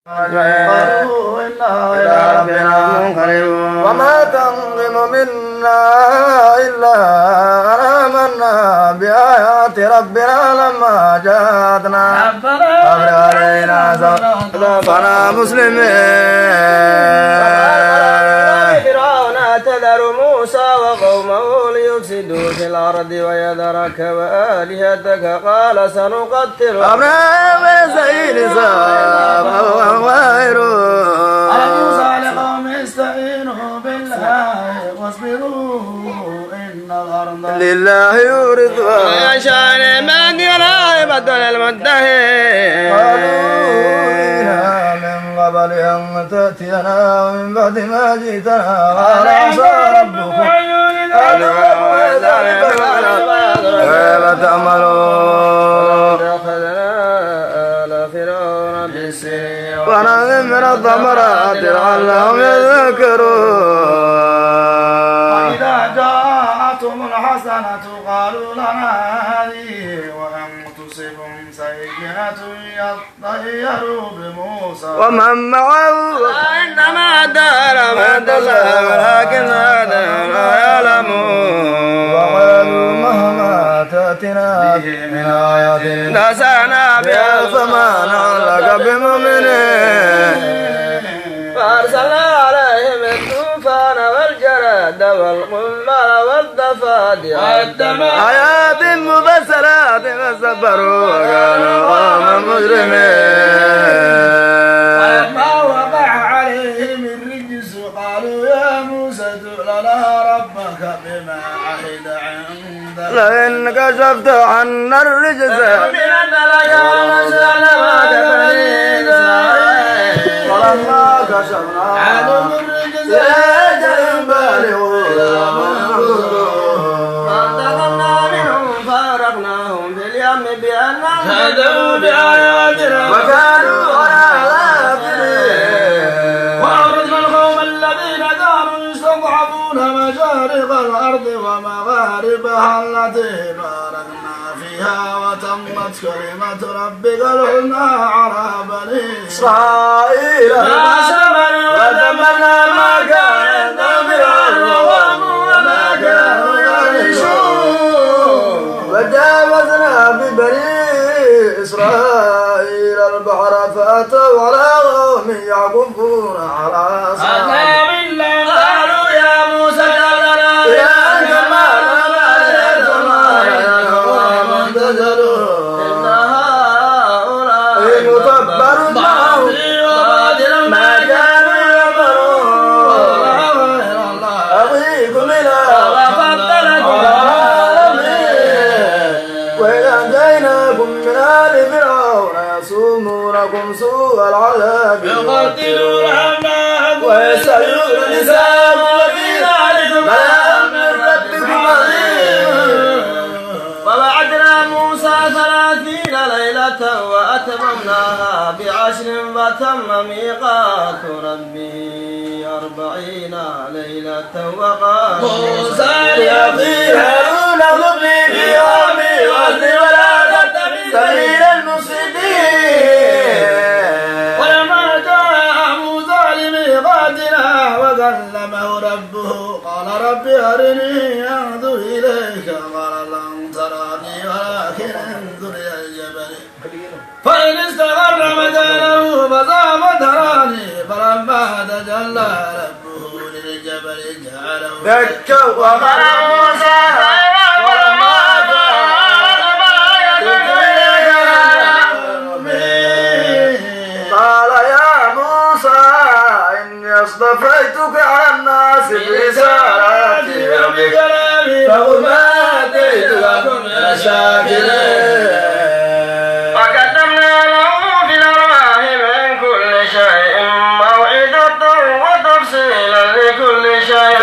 قالوا إنا إلى ربنا منقلبون وما تنقم منا إلا آمنا بآيات ربنا لما جاءتنا فأفرغ علينا صدقنا مسلمين فرعون تذر موسى وقومه ليفسدوا في الأرض ويذرك وآلهتك قال سنقتل أبناء سيد صاحب على موسى لقوم استعينوا بالله واصبروا إن الأرض لله يورثها يشاء من يرى بدل المدهي قالوا من قبل أن تأتينا ومن بعد ما جئتنا قال عسى ربكم كيف تعملون ونعم من الثمرات لعلهم يذكرون وإذا جاءتهم الحسنة قالوا لنا هذه وإن تصبهم سيئة يطيروا بموسى ومن معه إنما دار من تشاء ولكن هذا لا يعلمون وقالوا مهما تأتنا من آيات نسانا بها فما نعلق بمؤمنين فأرسلنا عليهم الطوفان والجراد والقمل والضفادع والدم آيات مفصلات فاستكبروا وكانوا قوما مجرمين فلما وقع عليهم الرجس قالوا يا موسى ادع لنا ربك بما عهد عندك لئن كشفت عنا الرجس فلما كشفنا عنهم الرجس لأجل بالغ فانتقمنا منهم فارقناهم في اليم بأنهم كذبوا بآياتنا وكانوا على غافلين وأورثنا القوم الذين كانوا يستضعفون مشارق الأرض ومغاربها التي باركنا فيها وتمت كلمة ربك الحسنى على بني إسرائيل ما صبروا ودمرنا ما كان فرعون وما كانوا يعيشون وجاوزنا ببني إسرائيل البحر فأتوا على قوم يعكفون على أصنام قالوا يا موسى اجعل لنا إلها كما لنا منتظرون إن هؤلاء متبر معهم ما كانوا يعملون أضيكم إلى وإذا أنجيناكم من آل فرعون يسومونكم سوء العذاب يقتلون أبناءكم ويستحيون نساءكم وفي ذلكم بلاء من ربكم عظيم ووعدنا موسى 30 ليلة وأتممناها ب10 فتم ميقات ربي 40 ليلة وقال موسى لأخيه هارون اغلبني في قومي وأهلي ولا تتبع سبيل المفسدين ولما جاء موسى لميقاتنا وكلمه ربه قال رب أرني أنظر إليك قال لن تراني ولكن انظر إلى الجبل فإن استقر مكانه فسوف تراني فلما تجلى ربه للجبل جعله دكا وقال موسى ولما قال يا موسى إني اصطفيتك على الناس برسالتي وبكلامي فخذ ما آتيتك كن من الشاكرين وقدمنا له في الأرواح من كل شيء موعظة وتفصيلا لكل شيء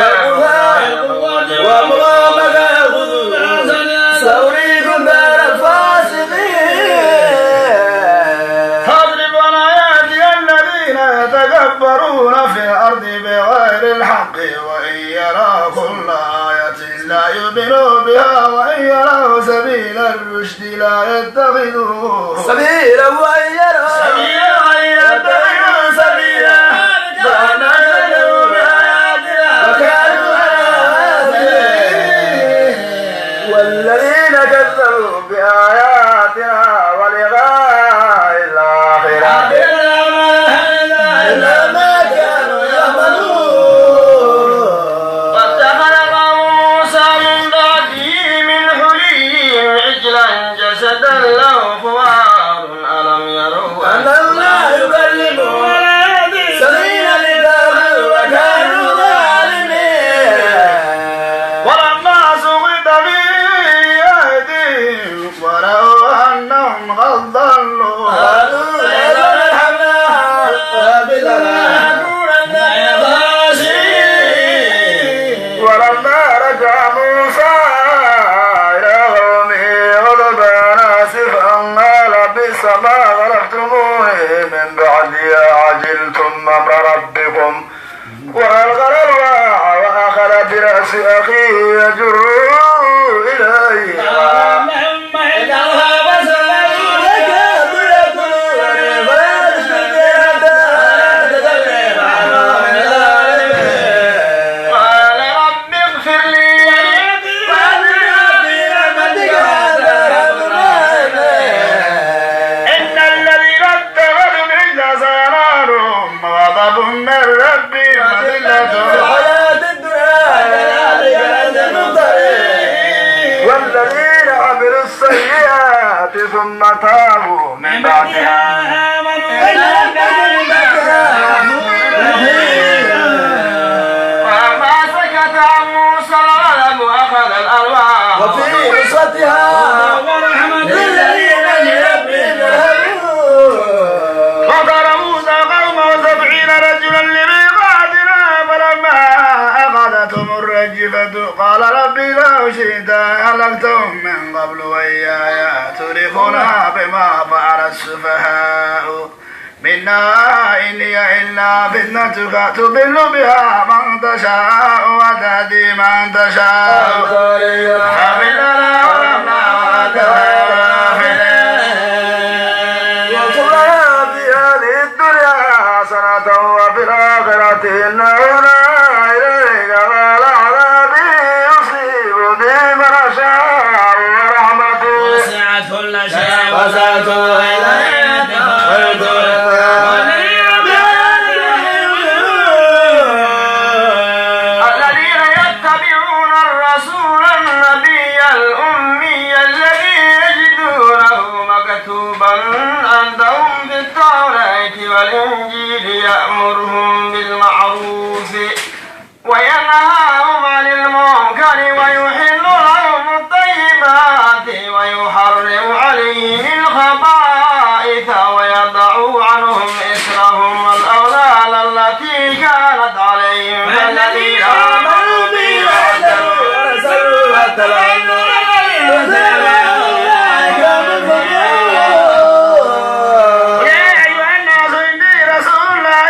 وأمرامك يأخذ سأريكم دار الفاسقين فاضرب آيات الذين يتكبرون في الأرض بغير الحق وإن يروا كل آية لا يؤمنوا بها وإن يروا سبيل الرشد لا يتخذوه سبيلا وإن يروا سبيلا وإن يتخذوه عجلتم أمر ربكم وألقى الألواح وأخذ برأس أخيه يجر إليه ثم تابوا من بعدها فما سكت عن موسى الغضب أخذ الألواح وفي قصتها للذين لربهم يرهبون وقال موسى قومه 70 رجلا لميقاتنا فلما أخذتهم الرجفة قال ربي لو شئت أهلكتهم من قبل وإياي تهلكنا بما فعل السفهاء منا إن هي إلا فتنتك تضل بها من تشاء وتهدي من تشاء حمل لنا ولما وصلنا في هذه الدنيا حسنة وفي الآخرة إنا إليك والعذاب يصيب بي من أشاء ورحمته وسعت كل شيء وسعته الذين يتبعون الرسول النبي الأمي الذي يجدونه مكتوبا عندهم في التوراة والإنجيل يأمرهم بالمعروف وينهاهم عن المنكر ويحل لهم الطيبات ويحرم عليهم الخبائث ويضع عنهم إثرهم والأغلال التي كانت عليهم الذين آمنوا به وعزروه واتبعوا يا أيها الناس إني رسول الله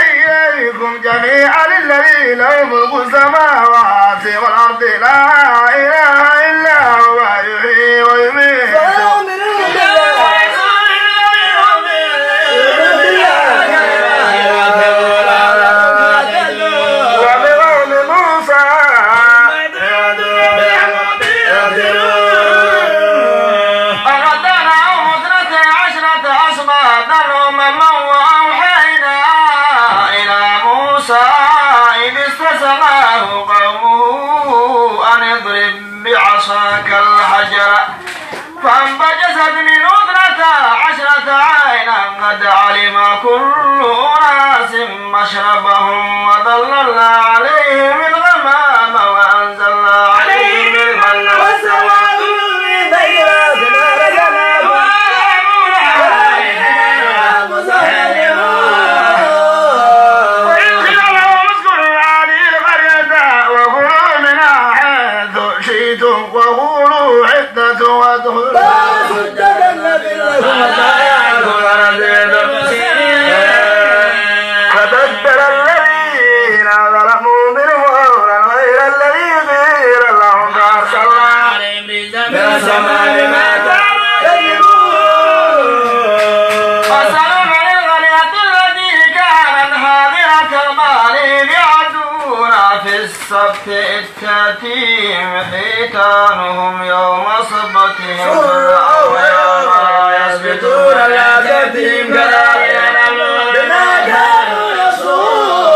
إليكم جميعا الذي له ملك السماوات والأرض لا إله إلا هو يحيي ويميت بعصاك الحجر فانبجست منه 12 عينا قد علم كل أناس مشربهم وظللنا عليهم الغمام وأنزلنا عليهم المن والسلوى وقولوا عدة وادخلوا فبدل الذين ظلموا منهم قولا غير الذي قيل لهم فأرسلنا عليهم رجزا من السماء بما كانوا يكذبون واسألوا عن القرية التي كانت حاضرة البحر إذ يعدون في السبت إذ تأتيهم حيتانهم يوم سبتهم ويوم لا يسبتون لا تأتيهم كذلك بما كانوا يصومون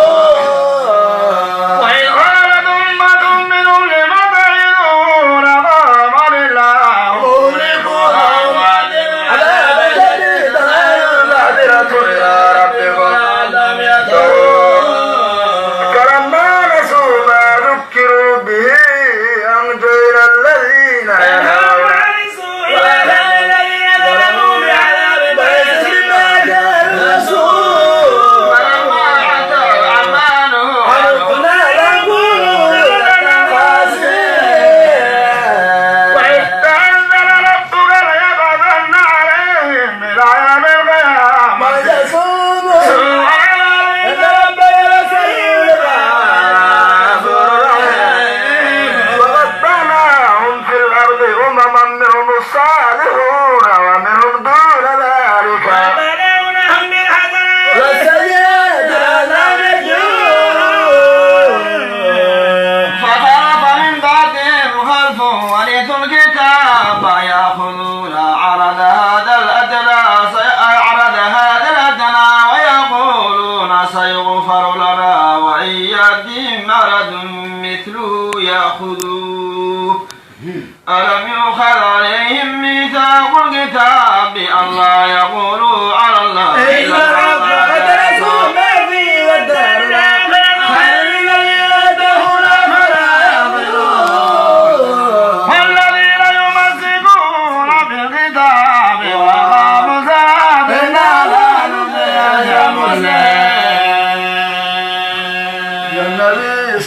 وإذ قالت أمة منهم لم تعظون قوما الله مهلكوهم عذابا شديدا معذرة إلى ربكم لعلهم يتقون فلما نسوا ما ذكروا به أنجينا الذين ينهون عن السوء وأخذنا الذين ظلموا بعذاب بئيس بما كانوا سيغفر لنا وإن يأتهم مرض مثله يأخذوه ألم يؤخذ عليهم ميثاق الكتاب ألا يقولوا على الله إلا الحق ودرسوا ما فيه والدار الآخرة خير للذين يتقون فلا يضلون والذين يمسكون بالكتاب وأقاموا الصلاة إنا لا نضيع أجر المحسنين. النبي